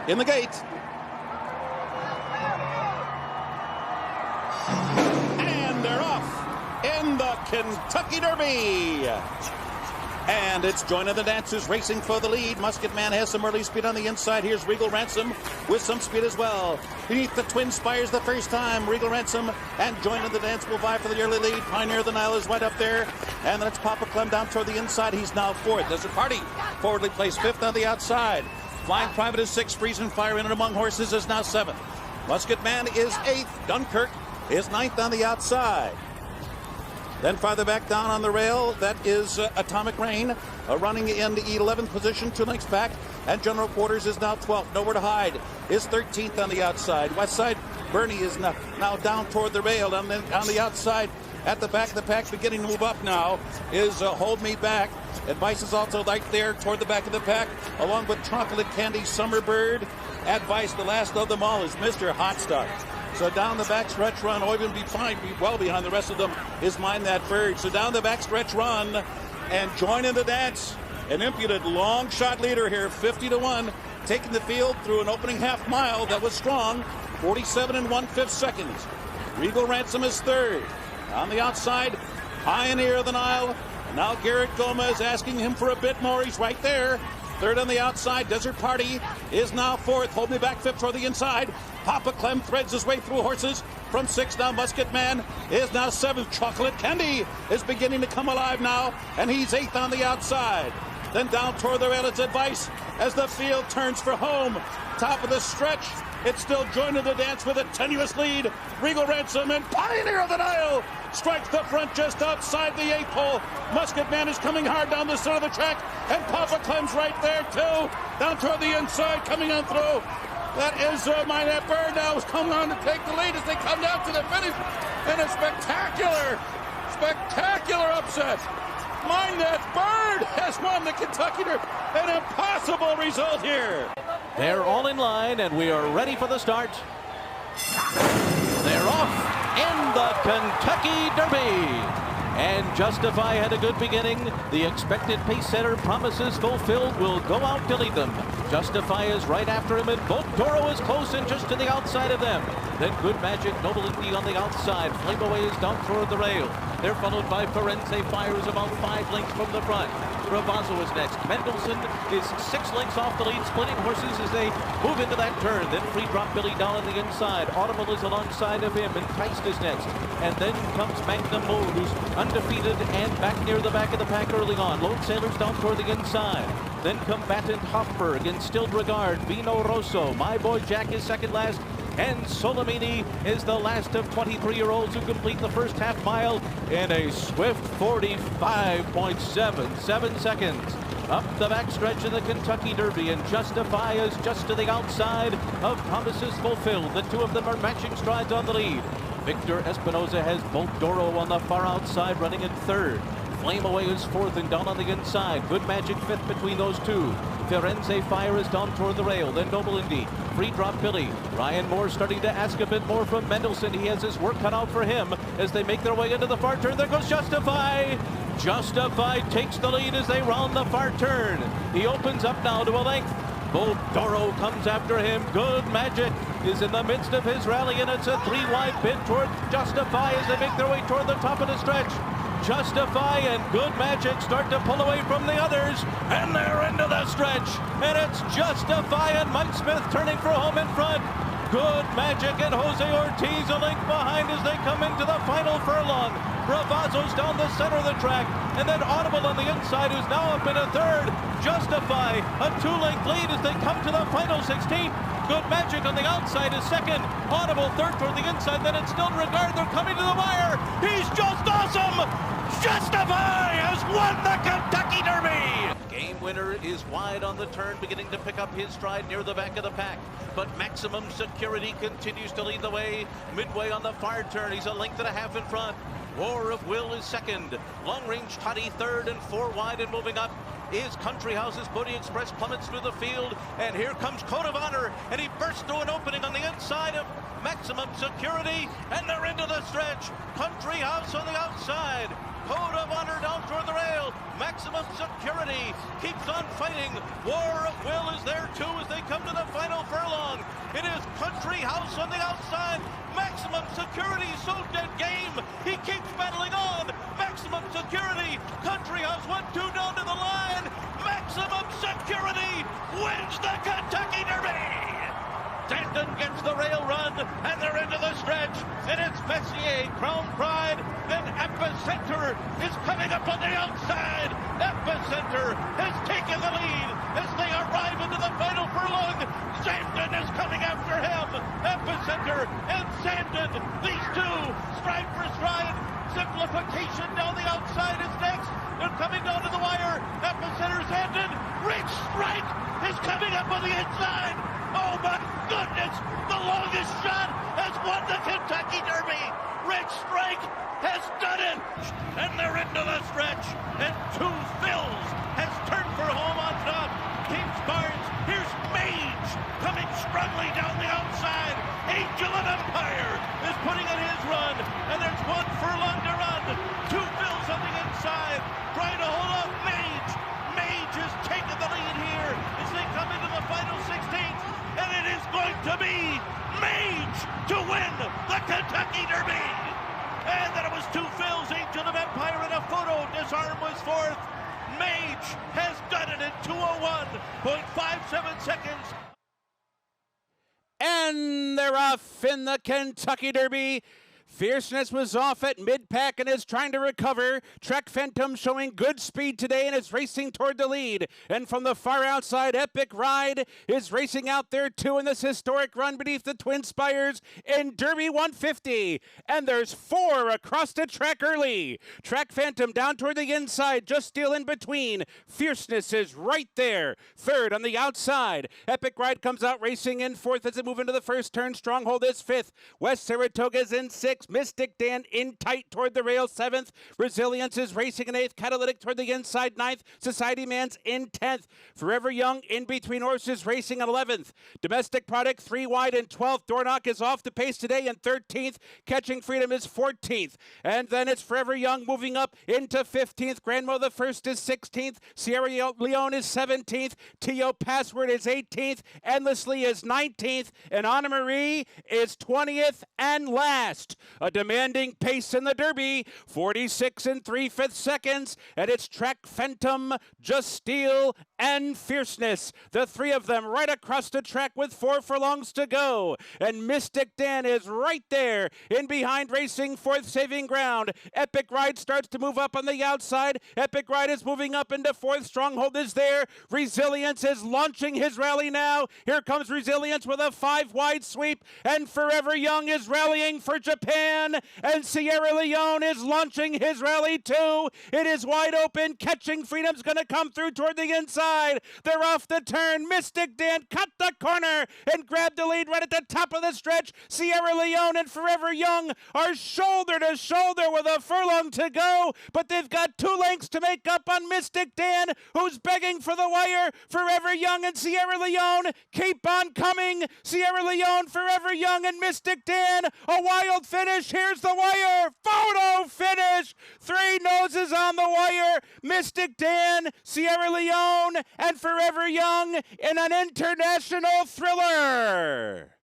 in the gate. And they're off in the Kentucky Derby. And it's Join of the Dancers racing for the lead. Musket Man has some early speed on the inside. Here's Regal Ransom with some speed as well. Beneath the Twinspires the first time. Regal Ransom and Join of the Dance will vie for the early lead. Pioneer of the Nile is right up there. And then it's Papa Clem down toward the inside. He's now fourth. Desert Party forwardly placed fifth on the outside. Flying Private is sixth. Freezing Fire in and among horses is now seventh. Musket Man is eighth. Dunkirk is ninth on the outside. Then farther back down on the rail, that is Atomic Rain, running in the 11th position, 2 lengths back. And General Quarters is now 12th. Nowhere to Hide is 13th on the outside. Westside Bernie is now down toward the rail. And then on the outside, at the back of the pack, beginning to move up now, is Hold Me Back. Advice is also right there toward the back of the pack, along with Chocolate Candy, Summerbird. Advice, the last of them all, is Mr. Hot Start. So down the back stretch run, or even be well behind the rest of them, is Mind That Bird. So down the back stretch run and Join in the Dance. An impudent long shot leader here, 50-1, taking the field through an opening half mile that was strong, 47 1/5 seconds. Regal Ransom is third. On the outside, Pioneer of the Nile. Now Garrett Gomez asking him for a bit more. He's right there. Third on the outside, Desert Party is now fourth. Hold Me Back fifth toward the inside. Papa Clem threads his way through horses. From sixth now, Musket Man is now seventh. Chocolate Candy is beginning to come alive now, and he's eighth on the outside. Then down toward the rail, it's Advice as the field turns for home. Top of the stretch, it's still Join in the Dance with a tenuous lead. Regal Ransom and Pioneer of the Nile strikes the front just outside the 8th hole. Musket Man is coming hard down the center of the track, and Papa Clem's right there too. Down toward the inside, coming on through. That is Mind That Bird now is coming on to take the lead as they come down to the finish. And a spectacular upset. Mind That Bird has won the Kentucky Derby. An impossible result here. They're all in line, and we are ready for the start. They're off in the Kentucky Derby. And Justify had a good beginning. The expected pace setter Promises Fulfilled will go out to lead them. Justify is right after him, and Bolt Toro is close and just to the outside of them. Then Good Magic, Noble Indeed on the outside. Flame Away is down toward the rail. They're followed by Forense Fires about 5 lengths from the front. Bravazo is next. Mendelssohn is 6 lengths off the lead, splitting horses as they move into that turn. Then Free Drop Billy down on the inside. Audible is alongside of him, and Enticed is next. And then comes Magnum Mode, who's undefeated and back near the back of the pack early on. Lone Sailor's down toward the inside. Then Combatant Hoffberg, Instilled Regard, Vino Rosso. My Boy Jack is second last. And Solomini is the last of 23-year-olds who complete the first half mile in a swift 45.77 seconds. Up the backstretch of the Kentucky Derby, and Justify is just to the outside of Promises Fulfilled. The two of them are matching strides on the lead. Victor Espinoza has Bolt Doro on the far outside, running in third. Flame Away is fourth and down on the inside. Good Magic fifth between those two. Firenze Fire is down toward the rail. Then Noble Indy. Free Drop Billy. Ryan Moore starting to ask a bit more from Mendelssohn. He has his work cut out for him as they make their way into the far turn. There goes Justify. Justify takes the lead as they round the far turn. He opens up now to a length. Bolt Doro comes after him. Good Magic is in the midst of his rally, and it's a 3-wide bid toward Justify as they make their way toward the top of the stretch. Justify and Good Magic start to pull away from the others, and they're into the stretch. And it's Justify and Mike Smith turning for home in front. Good Magic and Jose Ortiz a length behind as they come into the final furlong. Bravazo's down the center of the track, and then Audible on the inside, who's now up in a third. Justify a 2-length lead as they come to the final 16. Good Magic on the outside is second. Audible third toward the inside. Then it's Still Regard. They're coming to the wire. He's just awesome. Justify has won the Kentucky Derby. Game Winner is wide on the turn, beginning to pick up his stride near the back of the pack. But Maximum Security continues to lead the way. Midway on the far turn, he's a length and a half in front. War of Will is second. Long Range Toddy third, and 4 wide and moving up is Country House's Booty Express plummets through the field. And here comes Code of Honor, and he bursts through an opening on the inside of Maximum Security, and they're into the stretch. Country House on the outside. code of honor down toward the rail. Maximum Security keeps on fighting. War of Will is there too as they come to the final furlong. It is Country House on the outside. Maximum Security so dead game. He keeps battling on. Maximum Security. Country House 1-2 down to the line. Maximum Security wins the Kentucky Derby. Stanton gets the rail run, and they're into the stretch. And it's Messier, Crown Pride, and Epicenter is coming up on the outside. Epicenter has taken the lead as they arrive into the final furlong. Stanton is coming after him. Epicenter and Sandon, these two, stride for stride. Simplification down the outside is next. They're coming down to the wire. Epicenter, Sandon, Rich Strike is coming up on the inside. Oh my goodness, the longest shot has won the Kentucky Derby. Rich Strike has done it. And they're into the stretch. And Two Phils has turned for home on top. Twinspires, here's MAGE coming strongly down the outside. Angel of Empire is putting in his run. And there's 1 furlong to run. Two Phils on the inside, trying to hold off MAGE. MAGE has taken the lead here as they come into the final 16th. And it is going to be MAGE to win the Kentucky Derby. And then it was Two Phils, Angel of Empire, and a photo. Disarm was fourth. MAGE has done it in 2:01.57 seconds. And they're off in the Kentucky Derby. Fierceness was off at mid-pack and is trying to recover. Trek Phantom showing good speed today and is racing toward the lead. And from the far outside, Epic Ride is racing out there too in this historic run beneath the Twinspires in Derby 150. And there's 4 across the track early. Trek Phantom down toward the inside, just still in between. Fierceness is right there. Third on the outside. Epic Ride comes out racing in fourth as they move into the first turn. Stronghold is fifth. West Saratoga's in sixth. Mystic Dan in tight toward the rail 7th. Resilience is racing in 8th. Catalytic toward the inside 9th. Society Man's in 10th. Forever Young in between horses racing at 11th. Domestic Product 3 wide in 12th. Doorknock is off the pace today in 13th. Catching Freedom is 14th. And then it's Forever Young moving up into 15th. Grandmo the First is 16th. Sierra Leone is 17th. T.O. Password is 18th. Endlessly is 19th. And Anna Marie is 20th and last. A demanding pace in the Derby, 46 3/5 seconds, and it's Trek Phantom, Just Steel, and Fierceness. The 3 of them right across the track with 4 furlongs to go. And Mystic Dan is right there in behind racing fourth saving ground. Epic Ride starts to move up on the outside. Epic Ride is moving up into fourth. Stronghold is there. Resilience is launching his rally now. Here comes Resilience with a 5 wide sweep, and Forever Young is rallying for Japan, and Sierra Leone is launching his rally too. It is wide open. Catching Freedom's going to come through toward the inside. They're off the turn. Mystic Dan cut the corner and grabbed the lead right at the top of the stretch. Sierra Leone and Forever Young are shoulder to shoulder with a furlong to go, but they've got 2 lengths to make up on Mystic Dan, who's begging for the wire. Forever Young and Sierra Leone keep on coming. Sierra Leone, Forever Young, and Mystic Dan. A wild finish. Here's the wire. Photo finish. 3 noses on the wire. Mystic Dan, Sierra Leone, and Forever Young in an international thriller.